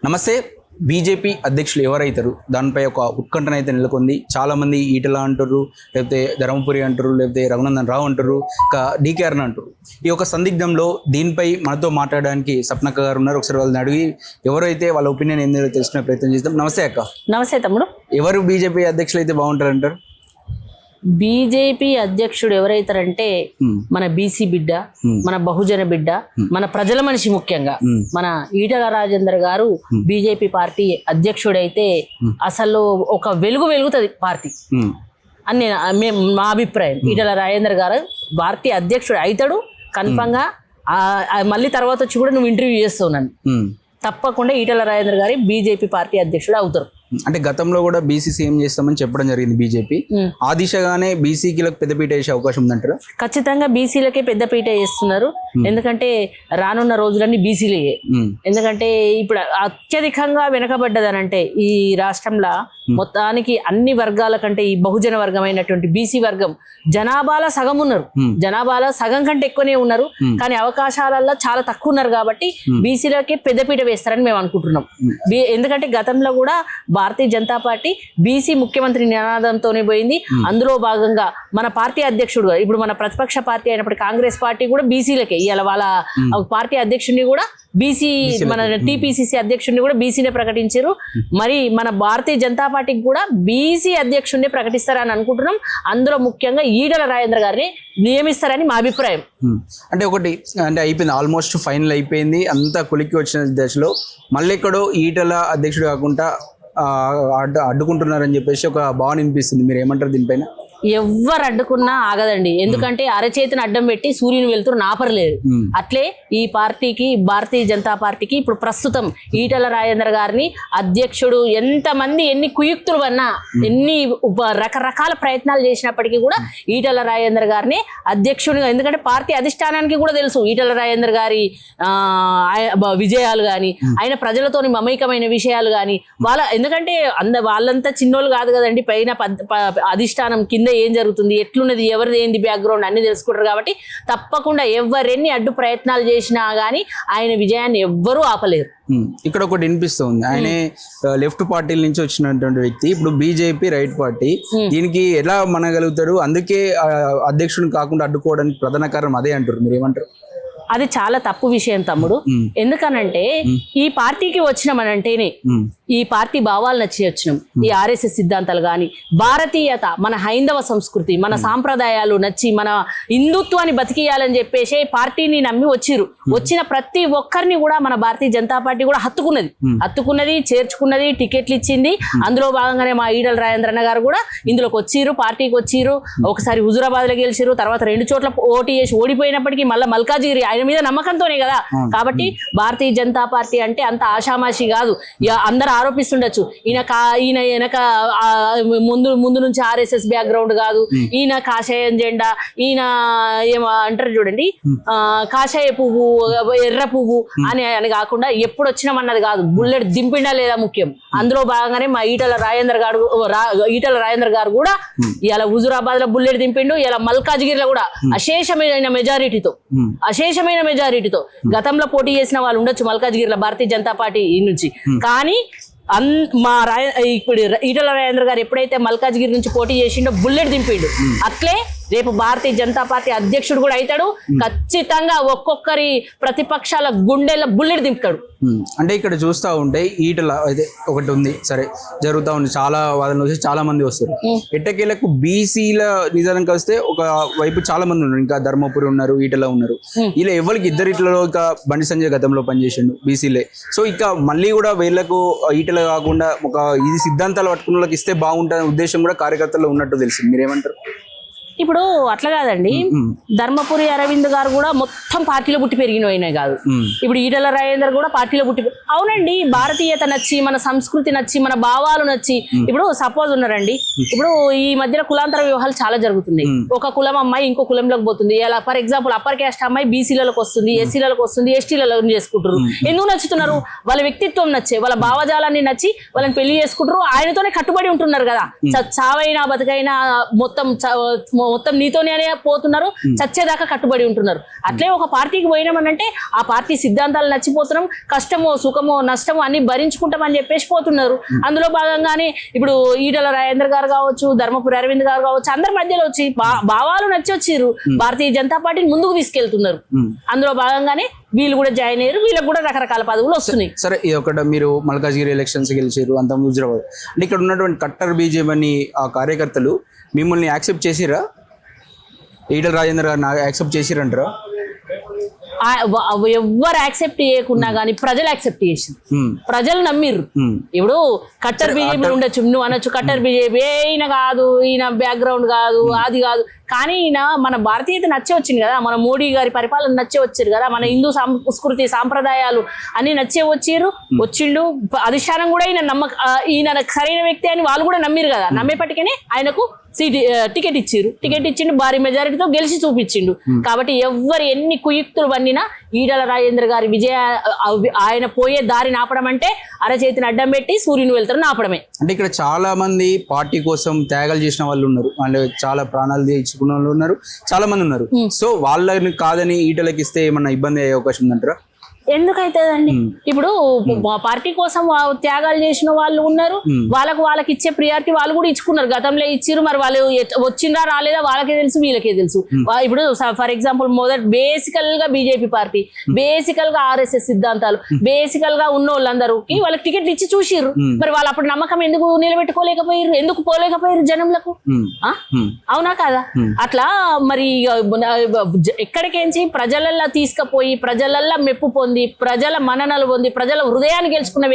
నమస్తే. బీజేపీ అధ్యక్షులు ఎవరైతారు దానిపై ఒక ఉత్కంఠన అయితే నెలకొంది. చాలామంది ఈటల అంటారు, లేకపోతే ధర్మపురి అంటారు, లేకపోతే రఘునందన్ రావు అంటారు, డీకేఆర్ అంటారు. ఈ యొక్క సందిగ్ధంలో దీనిపై మనతో మాట్లాడడానికి సప్నక్క గారు ఉన్నారు. ఒకసారి వాళ్ళని అడిగి ఎవరైతే వాళ్ళ ఒపీనియన్ ఏందో తెలుసుకునే ప్రయత్నం చేద్దాం. నమస్తే అక్క. నమస్తే తమ్ముడు. ఎవరు బీజేపీ అధ్యక్షులు అయితే బాగుంటారంటారు? బీజేపీ అధ్యక్షుడు ఎవరైతారంటే మన బీసీ బిడ్డ, మన బహుజన బిడ్డ, మన ప్రజల మనిషి, ముఖ్యంగా మన ఈటల రాజేందర్ గారు బీజేపీ పార్టీ అధ్యక్షుడైతే అసలు ఒక వెలుగుతుంది పార్టీ అని మా అభిప్రాయం. ఈటల రాజేందర్ గారు పార్టీ అధ్యక్షుడు అవుతాడు కన్ఫర్మ్ గా. మళ్ళీ తర్వాత వచ్చి కూడా నువ్వు ఇంటర్వ్యూ చేస్తావు నన్ను, తప్పకుండా ఈటల రాజేందర్ గారి బీజేపీ పార్టీ అధ్యక్షుడు అవుతారు. అంటే గతంలో కూడా బీసీ సీఎం చేస్తామని చెప్పడం జరిగింది బీజేపీ. ఆ దిశగానే బీసీలకు పెద్దపీట వేసే అవకాశం ఉందంటారా? ఖచ్చితంగా బీసీలకే పెద్దపీట వేస్తున్నారు. ఎందుకంటే రానున్న రోజులన్నీ బీసీలే. ఎందుకంటే ఇప్పుడు అత్యధికంగా వెనకబడ్డదనంటే ఈ రాష్ట్రంలో మొత్తానికి అన్ని వర్గాల కంటే ఈ బహుజన వర్గమైనటువంటి బీసీ వర్గం జనాభాలో సగం ఉన్నారు. జనాభాలో సగం కంటే ఎక్కువనే ఉన్నారు, కానీ అవకాశాలలో చాలా తక్కువ ఉన్నారు. కాబట్టి బీసీలకే పెద్దపీట వేస్తారని మేము అనుకుంటున్నాం. ఎందుకంటే గతంలో కూడా భారతీయ జనతా పార్టీ బీసీ ముఖ్యమంత్రి నినాదంతోనే పోయింది. అందులో భాగంగా మన పార్టీ అధ్యక్షుడు, ఇప్పుడు మన ప్రతిపక్ష పార్టీ అయినప్పుడు కాంగ్రెస్ పార్టీ కూడా బీసీలకే ఇవాళ వాళ్ళ పార్టీ అధ్యక్షుడిని కూడా బీసీ, మన టీపీసీసీ అధ్యక్షుడిని కూడా బీసీనే ప్రకటించారు. మరి మన భారతీయ జనతా పార్టీకి కూడా బీసీ అధ్యక్షుడిని ప్రకటిస్తారని అనుకుంటున్నాం. అందులో ముఖ్యంగా ఈటల రాజేందర్ గారిని నియమిస్తారని మా అభిప్రాయం. అంటే ఒకటి అంటే అయిపోయింది, ఆల్మోస్ట్ ఫైనల్ అయిపోయింది, అంతా కొలిక్కి వచ్చిన దశలో మళ్ళీ ఎక్కడో ఈటల అధ్యక్షుడు కాకుండా అడ్డుకుంటున్నారని చెప్పేసి ఒక భావన వినిపిస్తుంది. మీరు ఏమంటారు దీనిపైన? ఎవ్వరు అడ్డుకున్నా ఆగదండి. ఎందుకంటే అరచేతిని అడ్డం పెట్టి సూర్యుని వెళ్తురు నాపరలేదు. అట్లే ఈ పార్టీకి, భారతీయ జనతా పార్టీకి ఇప్పుడు ప్రస్తుతం ఈటల రాజేందర్ గారిని అధ్యక్షుడు ఎంతమంది ఎన్ని కుయుక్తులు అన్నా, ఎన్ని రకరకాల ప్రయత్నాలు చేసినప్పటికీ కూడా ఈటల రాజేందర్ గారిని అధ్యక్షుడిగా, ఎందుకంటే పార్టీ అధిష్టానానికి కూడా తెలుసు ఈటల రాజేందర్ గారి విజయాలు కానీ, ఆయన ప్రజలతోని మమైకమైన విషయాలు కానీ, ఎందుకంటే వాళ్ళంతా చిన్నోళ్ళు కాదు కదండి. పైన అధిష్టానం కింద ఏం జరుగుతుంది, ఎట్లున్నది, ఎవరిది ఏంది బ్యాక్గ్రౌండ్ అన్ని తెలుసుకుంటారు. కాబట్టి తప్పకుండా ఎవరెన్ని అడ్డు ప్రయత్నాలు చేసినా గానీ ఆయన విజయాన్ని ఎవ్వరూ ఆపలేరు. ఇక్కడ ఒకటి వినిపిస్తుంది, ఆయనే లెఫ్ట్ పార్టీల నుంచి వచ్చినటువంటి వ్యక్తి, ఇప్పుడు బీజేపీ రైట్ పార్టీ, దీనికి ఎలా మనగలుగుతారు? అందుకే అధ్యక్షుడిని కాకుండా అడ్డుకోవడానికి ప్రధాన కారణం అదే అంటారు. మీరు ఏమంటారు? అది చాలా తప్పు విషయం తమ్ముడు. ఎందుకనంటే ఈ పార్టీకి వచ్చినామనంటేనే ఈ పార్టీ భావాలు నచ్చి వచ్చినాం. ఈ ఆర్ఎస్ఎస్ సిద్ధాంతాలు కానీ, భారతీయత, మన హైందవ సంస్కృతి, మన సాంప్రదాయాలు నచ్చి మన హిందుత్వాన్ని బతికియాలని చెప్పేసి పార్టీని నమ్మి వచ్చిన ప్రతి ఒక్కరిని కూడా మన భారతీయ జనతా పార్టీ కూడా హత్తుకున్నది, చేర్చుకున్నది, టికెట్లు ఇచ్చింది. అందులో భాగంగానే మా ఈటల రాజేంద్రన్న గారు కూడా ఇందులోకి వచ్చిర్రు, పార్టీకి వచ్చిర్రు. ఒకసారి హుజురాబాద్ లో గెలిచిరు, తర్వాత 2 చోట్ల పోటీ చేసి ఓడిపోయినప్పటికీ మళ్ళీ మల్కాజిగిరి ఆయన మీద నమ్మకంతోనే కదా. కాబట్టి భారతీయ జనతా పార్టీ అంటే అంత ఆషామాషి కాదు. అందరు ఆరోపిస్తుండొచ్చు ఈయన వెనక ముందు నుంచి ఆర్ఎస్ఎస్ బ్యాక్గ్రౌండ్ కాదు, ఈయన కాషాయం జెండా, ఈయన ఏమో అంటారు చూడండి, కాషాయ పువ్వు, ఎర్ర పువ్వు అని కాకుండా ఎప్పుడు వచ్చినామన్నది కాదు, బుల్లెట్ దింపిండా లేదా ముఖ్యం. అందులో భాగంగానే మా ఈటల రాజేందర్ గారు కూడా ఇలా హుజురాబాద్ లో బుల్లెట్ దింపిండు. ఇలా మల్కాజ్గిరిలో కూడా అశేషమైన మెజారిటీతో గతంలో పోటీ చేసిన వాళ్ళు ఉండొచ్చు మల్కాజ్గిరిలో భారతీయ జనతా పార్టీ నుంచి. కానీ ఇప్పుడు ఈటల రాజేందర్ గారు ఎప్పుడైతే మల్కాజ్గిరి నుంచి పోటీ చేసిండో బుల్లెట్ దింపిండు. అట్లే రేపు భారతీయ జనతా పార్టీ అధ్యక్షుడు కూడా అవుతాడు. ఖచ్చితంగా ఒక్కొక్కరి ప్రతిపక్షాల గుండెల బుల్లెట్ దింపుతాడు. అంటే ఇక్కడ చూస్తూ ఉంటే ఈటల అయితే ఒకటి ఉంది, సరే జరుగుతూ ఉంది, చాలా వాదనలు వచ్చి చాలా మంది వస్తారు. ఎట్టకేలకు బీసీల నిజానికి వస్తే ఒక వైపు చాలా మంది ఉన్నారు, ఇంకా ధర్మపురి ఉన్నారు, ఈటల ఉన్నారు. ఇలా ఎవరికి ఇద్దరిట్లలో ఇక బండి సంజయ్ గతంలో పనిచేసిండు బీసీలే. సో ఇక మళ్ళీ కూడా వీళ్ళకు ఈటల కాకుండా ఒక ఇది సిద్ధాంతాలు పట్టుకున్న వాళ్ళకి ఇస్తే బాగుంటుందనే ఉద్దేశం కూడా కార్యకర్తల్లో ఉన్నట్టు తెలిసింది. మీరేమంటారు? ఇప్పుడు అట్లా కాదండి, ధర్మపురి అరవింద్ గారు కూడా మొత్తం పార్టీలో పుట్టి పెరిగిన కాదు. ఇప్పుడు ఈటల రాజేందర్ కూడా పార్టీలో పుట్టి, అవునండి, భారతీయత నచ్చి, మన సంస్కృతి నచ్చి, మన భావాలు నచ్చి. ఇప్పుడు సపోజ్ ఉన్నారండి, ఇప్పుడు ఈ మధ్యన కులాంతర వివాహాలు చాలా జరుగుతున్నాయి. ఒక కులం అమ్మాయి ఇంకో కులంలోకి పోతుంది. ఇలా ఫర్ ఎగ్జాంపుల్ అప్పర్ క్యాస్ట్ అమ్మాయి బీసీలకు వస్తుంది, ఎస్సీలకు వస్తుంది, ఎస్టీలలో చేసుకుంటారు. ఎందుకు నచ్చుతున్నారు? వాళ్ళ వ్యక్తిత్వం నచ్చే, వాళ్ళ భావజాలాన్ని నచ్చి వాళ్ళని పెళ్లి చేసుకుంటారు. ఆయనతోనే కట్టుబడి ఉంటున్నారు కదా. చావైనా బతుకైనా మొత్తం మొత్తం నీతోనే పోతున్నారు, చచ్చేదాకా కట్టుబడి ఉంటున్నారు. అట్లే ఒక పార్టీకి పోయినామనంటే ఆ పార్టీ సిద్ధాంతాలు నచ్చిపోతున్నాం, కష్టమో సుఖమో నష్టమో అన్ని భరించుకుంటామని చెప్పేసి పోతున్నారు. అందులో భాగంగానే ఇప్పుడు ఈటల రాజేందర్ గారు కావచ్చు, ధర్మపురి అరవింద్ గారు కావచ్చు, అందరి మధ్యలో వచ్చి భావాలు నచ్చి వచ్చిర్రు, భారతీయ జనతా పార్టీని ముందుకు తీసుకెళ్తున్నారు. అందులో భాగంగానే వీళ్ళు కూడా జాయిన్ అయ్యారు, వీళ్ళకి కూడా రకరకాల పదవులు వస్తున్నాయి. సరే, ఈ ఒకటి మీరు మల్కాజ్గిరి ఎలక్షన్స్ గెలిచారు, అంత హుజరాబాద్ అంటే ఇక్కడ ఉన్నటువంటి కట్టర్ బీజేపీ అని ఆ కార్యకర్తలు మిమ్మల్ని యాక్సెప్ట్ చేసిరా? ఈటల రాజేందర్ గారిని యాక్సెప్ట్ చేసిరంటారా? ఎవ్వరు యాక్సెప్ట్ చేయకున్నా గానీ ప్రజలు యాక్సెప్ట్ చేసింది, ప్రజలు నమ్మిర్రు. ఇప్పుడు కట్టర్ బీజేపీ ఉండొచ్చు, నువ్వు అనొచ్చు కట్టర్ బీజేపీ ఈయన కాదు, ఈయన బ్యాక్గ్రౌండ్ కాదు, అది కాదు, కానీ ఈయన మన భారతీయత నచ్చే వచ్చింది కదా, మన మోడీ గారి పరిపాలన నచ్చే వచ్చారు కదా, మన హిందూ సంస్కృతి సాంప్రదాయాలు అన్ని నచ్చే వచ్చిండు. అధిష్టానం కూడా ఈయన సరైన వ్యక్తి అని వాళ్ళు కూడా నమ్మిరు కదా, నమ్మేపటికనే ఆయనకు టికెట్ ఇచ్చిండు, భారీ మెజారిటీతో గెలిచి చూపించిండు. కాబట్టి ఎవ్వరు ఎన్ని కుయుక్తులు వన్నినా ఈటల రాజేందర్ గారి ఆయన పోయే దారి నాపడం అంటే అరచేతిని అడ్డం పెట్టి సూర్యుని వెళ్తారు నాపడమే. అంటే ఇక్కడ చాలా మంది పార్టీ కోసం త్యాగాలు చేసిన వాళ్ళు ఉన్నారు, వాళ్ళు చాలా ప్రాణాలు తెచ్చుకున్న వాళ్ళు ఉన్నారు, చాలా మంది ఉన్నారు. సో వాళ్ళని కాదని ఈటలకి ఇస్తే ఏమన్నా ఇబ్బంది అయ్యే అవకాశం ఉందంటారా? ఎందుకైతుందండి, ఇప్పుడు పార్టీ కోసం త్యాగాలు చేసిన వాళ్ళు ఉన్నారు, వాళ్ళకి ఇచ్చే ప్రియారిటీ వాళ్ళు కూడా ఇచ్చుకున్నారు, గతంలో ఇచ్చిరు. మరి వాళ్ళు వచ్చిందా రాలేదా వాళ్ళకే తెలుసు, వీళ్ళకే తెలుసు. ఇప్పుడు ఫర్ ఎగ్జాంపుల్ బేసికల్ గా బీజేపీ పార్టీ, బేసికల్ గా ఆర్ఎస్ఎస్ సిద్ధాంతాలు, బేసికల్ గా ఉన్న వాళ్ళందరికి వాళ్ళకి టికెట్ ఇచ్చి చూసిర్రు. మరి వాళ్ళు అప్పుడు నమ్మకం ఎందుకు నిలబెట్టుకోలేకపోయారు, ఎందుకు పోలేకపోయారు జనంలకు? అవునా కదా? అట్లా మరి ఎక్కడికేంచి ప్రజలల్లా తీసుకుపోయి ప్రజలల్లా మెప్పు పొంది ప్రజల మన్ననలు పొంది ప్రజల హృదయాలు గెలుచుకున్న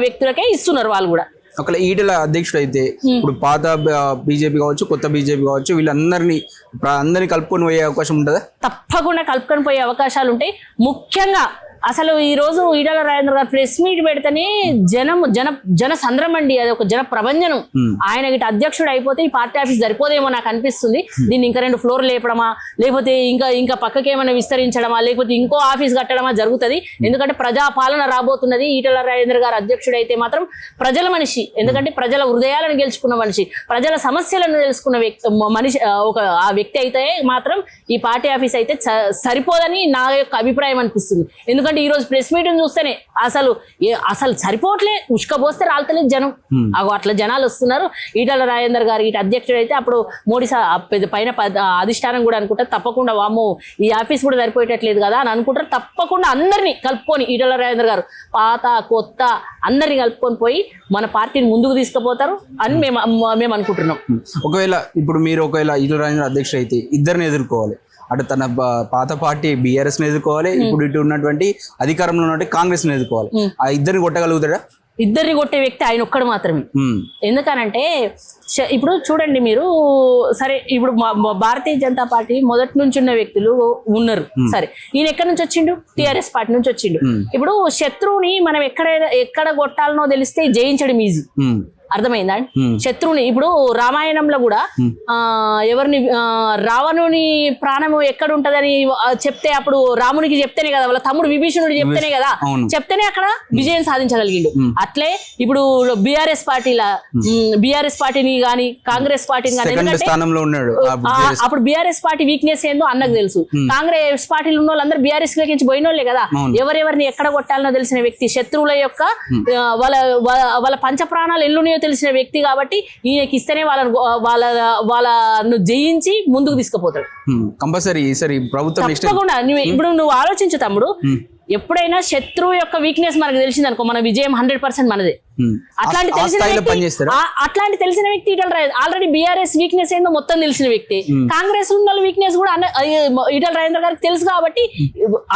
వ్యక్తులకే ఇస్తున్నారు వాళ్ళు కూడా. ఒకవేళ ఈటల అధ్యక్షుడు అయితే ఇప్పుడు పాత బీజేపీ కావచ్చు, కొత్త బీజేపీ కావచ్చు, వీళ్ళందరినీ కలుపుకొని పోయే అవకాశం ఉంటుందా? తప్పకుండా కలుపుకొని పోయే అవకాశాలు ఉంటాయి. ముఖ్యంగా అసలు ఈ రోజు ఈటల రాజేందర్ గారు ప్రెస్ మీట్ పెడితేనే జన సంద్రం అండి, అది ఒక జన ప్రభంజనం. ఆయన గిట్ట అధ్యక్షుడు అయిపోతే ఈ పార్టీ ఆఫీస్ సరిపోదేమో నాకు అనిపిస్తుంది. దీన్ని ఇంకా 2 ఫ్లోర్లు లేపడమా, లేకపోతే ఇంకా పక్కకి ఏమైనా విస్తరించడమా, లేకపోతే ఇంకో ఆఫీస్ కట్టడమా జరుగుతుంది. ఎందుకంటే ప్రజాపాలన రాబోతున్నది. ఈటల రాజేందర్ గారు అధ్యక్షుడు అయితే మాత్రం ప్రజల మనిషి, ఎందుకంటే ప్రజల హృదయాలను గెలుచుకున్న మనిషి, ప్రజల సమస్యలను తెలుసుకున్న మనిషి, ఆ వ్యక్తి అయితే మాత్రం ఈ పార్టీ ఆఫీస్ అయితే సరిపోదని నా యొక్క అభిప్రాయం అనిపిస్తుంది. ఎందుకంటే ఈ రోజు ప్రెస్ మీటింగ్ చూస్తేనే అసలు సరిపోవట్లే, ఉష్కపోస్తే రాలతలేదు జనం. అట్లా జనాలు వస్తున్నారు. ఈటల రాజేందర్ గారు ఇటు అధ్యక్షుడు అయితే అప్పుడు మోడీ పైన అధిష్టానం కూడా అనుకుంటారు, తప్పకుండా వామో ఈ ఆఫీస్ కూడా సరిపోయేటట్లేదు కదా అని అనుకుంటారు. తప్పకుండా అందరినీ కలుపుకొని ఈటల రాజేందర్ గారు పాత కొత్త అందరినీ కలుపుకొని పోయి మన పార్టీని ముందుకు తీసుకుపోతారు అని మేము అనుకుంటున్నాం. ఒకవేళ ఇప్పుడు మీరు ఈటల రాజేందర్ అధ్యక్షుడు అయితే ఇద్దరిని ఎదుర్కోవాలి. అటు తన పాత పార్టీ బీఆర్ఎస్ ని ఎదుర్కోవాలి, ఇప్పుడు ఇటు ఉన్నటువంటి అధికారంలో ఉన్నటువంటి కాంగ్రెస్ ని ఎదుర్కోవాలి. ఆ ఇద్దరిని కొట్టగలుగుతాడా? ఇద్దరిని కొట్టే వ్యక్తి ఆయన ఒక్కడు మాత్రమే. ఎందుకనంటే ఇప్పుడు చూడండి మీరు, సరే ఇప్పుడు భారతీయ జనతా పార్టీ మొదటి నుంచి ఉన్న వ్యక్తులు ఉన్నారు. సరే, ఈయన ఎక్కడి నుంచి వచ్చిండు? టిఆర్ఎస్ పార్టీ నుంచి వచ్చిండు. ఇప్పుడు శత్రువుని మనం ఎక్కడ కొట్టాలనో తెలిస్తే జయించడం ఈజీ. అర్థమైందా? శత్రువుని ఇప్పుడు రామాయణంలో కూడా ఎవరిని రావణుని ప్రాణము ఎక్కడ ఉంటదని చెప్తే అప్పుడు రామునికి చెప్తేనే కదా, వాళ్ళ తమ్ముడు విభీషణుడు చెప్తేనే కదా, చెప్తేనే అక్కడ విజయం సాధించగలిగిండు. అట్లే ఇప్పుడు బీఆర్ఎస్ పార్టీని గాని కాంగ్రెస్ పార్టీని గాని, అప్పుడు బీఆర్ఎస్ పార్టీ వీక్నెస్ ఏందో అన్నకు తెలుసు. కాంగ్రెస్ పార్టీలు ఉన్న వాళ్ళందరూ బీఆర్ఎస్ నుంచి పోయిన వాళ్ళే కదా. ఎవరెవరిని ఎక్కడ కొట్టాలనో తెలిసిన వ్యక్తి, శత్రువుల యొక్క వాళ్ళ పంచ ప్రాణాలు ఎల్లున్నాయో తెలిసిన వ్యక్తి. కాబట్టి ఈయనకి ఇస్తేనే వాళ్ళను జయించి ముందుకు తీసుకుపోతాడు కంపల్సరీ. ప్రభుత్వం ఇప్పుడు నువ్వు ఆలోచించు తమ్ముడు, ఎప్పుడైనా శత్రువు యొక్క వీక్నెస్ మనకు తెలిసింది అనుకో, మన విజయం 100% మనదే. అట్లాంటి తెలిసిన వ్యక్తి Etela Rajender. Already BRS weakness ఏందో మొత్తం తెలిసిన వ్యక్తి. కాంగ్రెస్ ఉన్న వీక్నెస్ కూడా ఈటల రాజేందర్ గారికి తెలుసు. కాబట్టి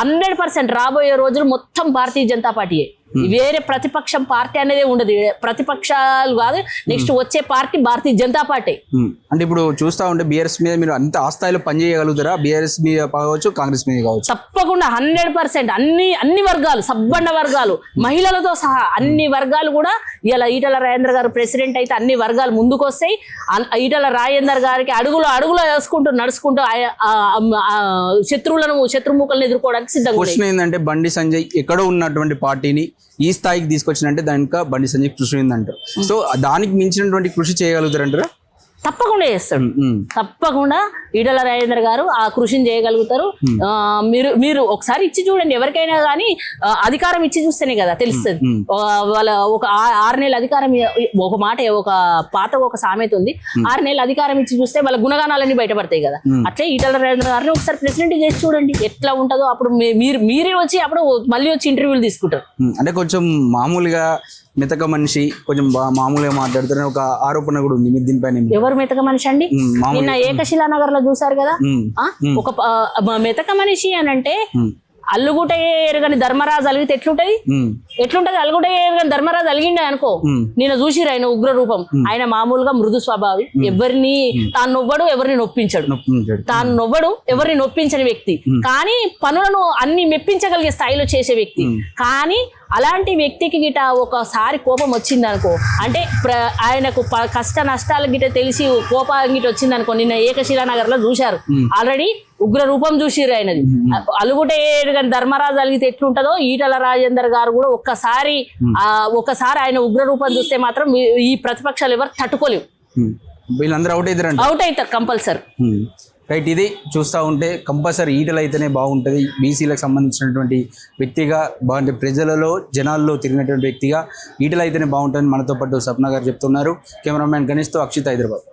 100% రాబోయే రోజులు మొత్తం భారతీయ జనతా పార్టీయే, వేరే ప్రతిపక్షం పార్టీ అనేది ఉండదు. ప్రతిపక్షాలు కాదు, నెక్స్ట్ వచ్చే పార్టీ భారతీయ జనతా పార్టీ. అంటే ఇప్పుడు చూస్తా ఉంటే బీఆర్ఎస్ మీద మీరు అంత ఆ స్థాయిలో పనిచేయగలుగుతారా? బీఆర్ఎస్ మీద కావచ్చు, కాంగ్రెస్ మీద కావచ్చు. తప్పకుండా 100% అన్ని వర్గాలు, సబ్బండ వర్గాలు, మహిళలతో సహా అన్ని వర్గాలు కూడా ఇలా ఈటల రాజేందర్ గారు ప్రెసిడెంట్ అయితే అన్ని వర్గాలు ముందుకు వస్తాయి. ఈటల రాజేందర్ గారికి అడుగులు నడుచుకుంటూ శత్రుముఖలను ఎదుర్కోవడానికి సిద్ధంగా. క్వశ్చన్ ఏంటంటే, బండి సంజయ్ ఎక్కడో ఉన్నటువంటి పార్టీని ఈ స్థాయికి తీసుకొచ్చినంటే దానికి బండి సంజయ్ కృషి ఉందంటారు. సో దానికి మించినటువంటి కృషి చేయగలుగుతారంటారా? తప్పకుండా చేస్తాడు. తప్పకుండా ఈటల రాజేందర్ గారు ఆ కృషిని చేయగలుగుతారు. మీరు ఒకసారి ఇచ్చి చూడండి, ఎవరికైనా కానీ అధికారం ఇచ్చి చూస్తేనే కదా తెలుస్తుంది. వాళ్ళ ఒక 6 నెలల అధికారం, ఒక మాట ఒక పాత ఒక సామెత ఉంది, 6 నెలల అధికారం ఇచ్చి చూస్తే వాళ్ళ గుణగానాలన్నీ బయటపడతాయి కదా. అట్లే ఈటల రాజేందర్ గారిని ఒకసారి ప్రెసిడెంట్ చేసి చూడండి ఎట్లా ఉంటుందో. అప్పుడు మీరే వచ్చి అప్పుడు మళ్ళీ వచ్చి ఇంటర్వ్యూలు తీసుకుంటారు. అంటే కొంచెం మామూలుగా మెతక మనిషి, కొంచెం మామూలుగా మాట్లాడుతున్న ఒక ఆరోపణ కూడా ఉంది దీనిపైన. ఎవరు మెతక మనిషి అండి? నిన్న ఏకశిలా నగర్ లో చూసారు కదా, ఒక మెతక మనిషి అని అంటే అల్లుగుట ఎరగని ధర్మరాజు అలిగితే ఎట్లుంటది అల్లుగుట ఎరగని ధర్మరాజు అలిగిండే అనుకో. నేను చూసిరు ఆయన ఉగ్ర రూపం. ఆయన మామూలుగా మృదు స్వభావి, ఎవరిని తాను నొవ్వడు, ఎవరిని నొప్పించని వ్యక్తి. కానీ పనులను అన్ని మెప్పించగలిగే స్థాయిలో చేసే వ్యక్తి. కానీ అలాంటి వ్యక్తికి గిట ఒకసారి కోపం వచ్చింది అనుకో, అంటే ఆయనకు కష్ట నష్టాలు గిట తెలిసి కోపం గిట వచ్చింది అనుకో. నిన్న ఏకశిలా నగర్ లో చూశారు, ఆల్రెడీ ఉగ్ర రూపం చూసిర్రు ఆయనది. అలుగుటే ధర్మరాజు అలిగితే ఎట్లుంటదో ఈటల రాజేందర్ గారు కూడా ఒక్కసారి ఆయన ఉగ్ర రూపం చూస్తే మాత్రం ఈ ప్రతిపక్షాలు ఎవరు తట్టుకోలేవు. వీళ్ళందరూ అవుట్ అవుతారు కంపల్సరీ. రైట్, ఇది చూస్తూ ఉంటే కంపల్సరీ ఈటలు అయితేనే బాగుంటుంది. బీసీలకు సంబంధించినటువంటి వ్యక్తిగా బాగుంటే ప్రజలలో జనాల్లో తిరిగినటువంటి వ్యక్తిగా ఈటలు అయితేనే బాగుంటుంది. మనతో పాటు సప్న గారు చెప్తున్నారు. కెమెరామ్యాన్ గణేష్తో అక్షిత్, హైదరాబాద్.